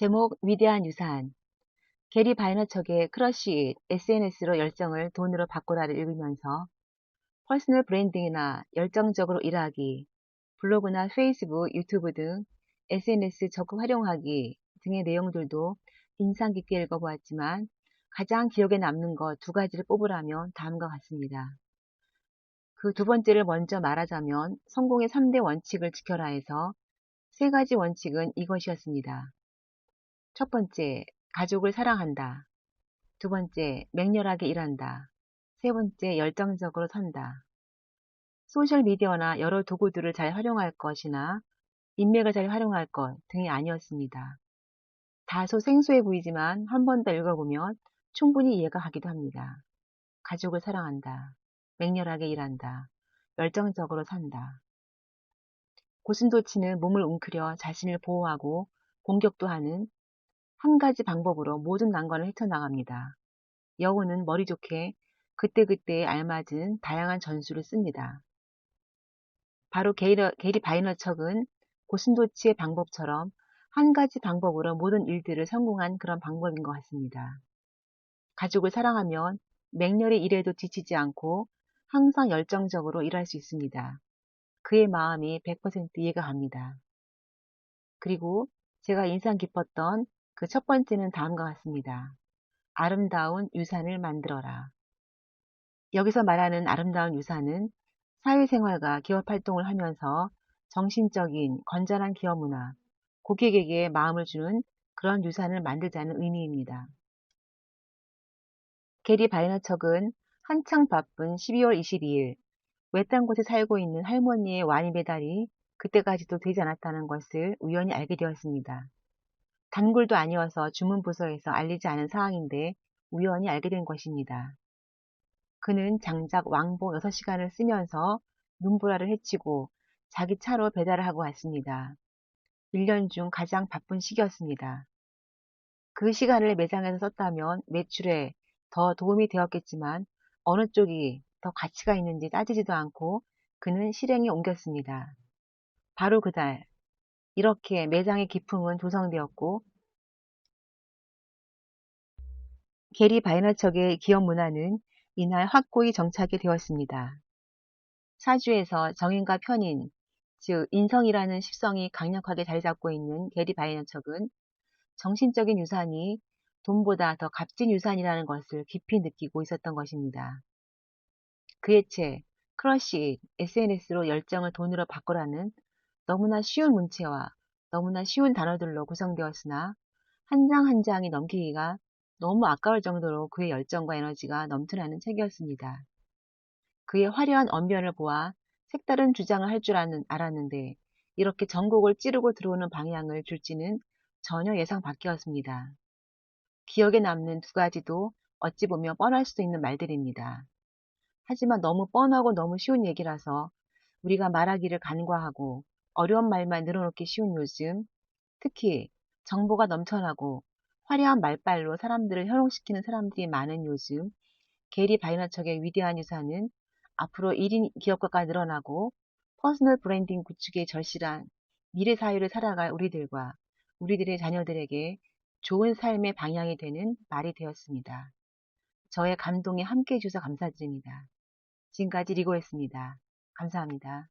제목 위대한 유산. 게리 바이너척의 크러쉬 SNS로 열정을 돈으로 바꾸라를 읽으면서 퍼스널 브랜딩이나 열정적으로 일하기, 블로그나 페이스북, 유튜브 등 SNS 적극 활용하기 등의 내용들도 인상 깊게 읽어보았지만 가장 기억에 남는 것 두 가지를 뽑으라면 다음과 같습니다. 그 두 번째를 먼저 말하자면 성공의 3대 원칙을 지켜라 해서 세 가지 원칙은 이것이었습니다. 첫 번째, 가족을 사랑한다. 두 번째, 맹렬하게 일한다. 세 번째, 열정적으로 산다. 소셜미디어나 여러 도구들을 잘 활용할 것이나 인맥을 잘 활용할 것 등이 아니었습니다. 다소 생소해 보이지만 한 번 더 읽어보면 충분히 이해가 가기도 합니다. 가족을 사랑한다. 맹렬하게 일한다. 열정적으로 산다. 고슴도치는 몸을 웅크려 자신을 보호하고 공격도 하는 한 가지 방법으로 모든 난관을 헤쳐나갑니다. 여우는 머리 좋게 그때그때에 알맞은 다양한 전술을 씁니다. 바로 게리 바이너척은 고슴도치의 방법처럼 한 가지 방법으로 모든 일들을 성공한 그런 방법인 것 같습니다. 가족을 사랑하면 맹렬히 일해도 지치지 않고 항상 열정적으로 일할 수 있습니다. 그의 마음이 100% 이해가 갑니다. 그리고 제가 인상 깊었던 그 첫 번째는 다음과 같습니다. 아름다운 유산을 만들어라. 여기서 말하는 아름다운 유산은 사회생활과 기업활동을 하면서 정신적인 건전한 기업 문화, 고객에게 마음을 주는 그런 유산을 만들자는 의미입니다. 게리 바이너척은 한창 바쁜 12월 22일 외딴 곳에 살고 있는 할머니의 와인 배달이 그때까지도 되지 않았다는 것을 우연히 알게 되었습니다. 단골도 아니어서 주문 부서에서 알리지 않은 사항인데 우연히 알게 된 것입니다. 그는 장작 왕복 6시간을 쓰면서 눈보라를 헤치고 자기 차로 배달을 하고 왔습니다. 1년 중 가장 바쁜 시기였습니다. 그 시간을 매장에서 썼다면 매출에 더 도움이 되었겠지만 어느 쪽이 더 가치가 있는지 따지지도 않고 그는 실행에 옮겼습니다. 바로 그날 이렇게 매장의 기품은 조성되었고 게리 바이너척의 기업 문화는 이날 확고히 정착이 되었습니다. 사주에서 정인과 편인, 즉 인성이라는 십성이 강력하게 자리 잡고 있는 게리 바이너척은 정신적인 유산이 돈보다 더 값진 유산이라는 것을 깊이 느끼고 있었던 것입니다. 그의 책 크러쉬 SNS로 열정을 돈으로 바꾸라는 너무나 쉬운 문체와 너무나 쉬운 단어들로 구성되었으나 한 장 한 장이 넘기기가 너무 아까울 정도로 그의 열정과 에너지가 넘쳐나는 책이었습니다. 그의 화려한 언변을 보아 색다른 주장을 할 줄 알았는데 이렇게 전곡을 찌르고 들어오는 방향을 줄지는 전혀 예상 밖이었습니다. 기억에 남는 두 가지도 어찌 보면 뻔할 수도 있는 말들입니다. 하지만 너무 뻔하고 너무 쉬운 얘기라서 우리가 말하기를 간과하고 어려운 말만 늘어놓기 쉬운 요즘, 특히 정보가 넘쳐나고 화려한 말빨로 사람들을 현혹시키는 사람들이 많은 요즘, 게리 바이너척의 위대한 유산은 앞으로 1인 기업가가 늘어나고 퍼스널 브랜딩 구축에 절실한 미래 사회를 살아갈 우리들과 우리들의 자녀들에게 좋은 삶의 방향이 되는 말이 되었습니다. 저의 감동에 함께해 주셔서 감사드립니다. 지금까지 리고였습니다. 감사합니다.